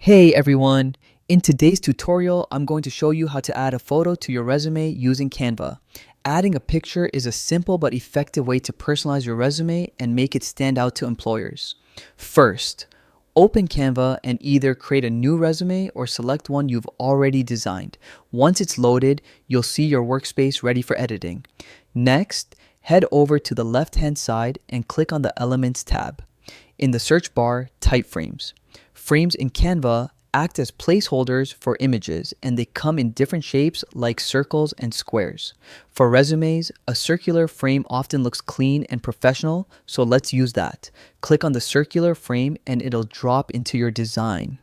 Hey everyone! In today's tutorial, I'm going to show you how to add a photo to your resume using Canva. Adding a picture is a simple but effective way to personalize your resume and make it stand out to employers. First, open Canva and either create a new resume or select one you've already designed. Once it's loaded, you'll see your workspace ready for editing. Next, head over to the left-hand side and click on the Elements tab. In the search bar, type frames. Frames in Canva act as placeholders for images, and they come in different shapes like circles and squares. For resumes, a circular frame often looks clean and professional, so let's use that. Click on the circular frame and it'll drop into your design.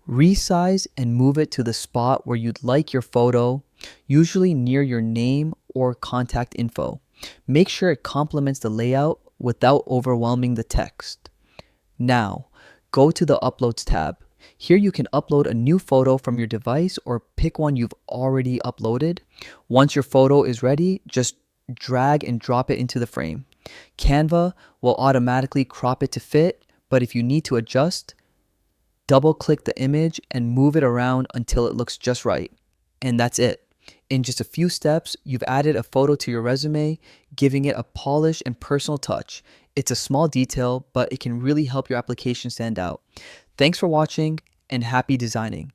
Resize and move it to the spot where you'd like your photo, usually near your name or contact info. Make sure it complements the layout without overwhelming the text. Now, go to the Uploads tab. Here you can upload a new photo from your device or pick one you've already uploaded. Once your photo is ready, just drag and drop it into the frame. Canva will automatically crop it to fit, but if you need to adjust, double-click the image and move it around until it looks just right. And that's it. In just a few steps, you've added a photo to your resume, giving it a polished and personal touch. It's a small detail, but it can really help your application stand out. Thanks for watching and happy designing.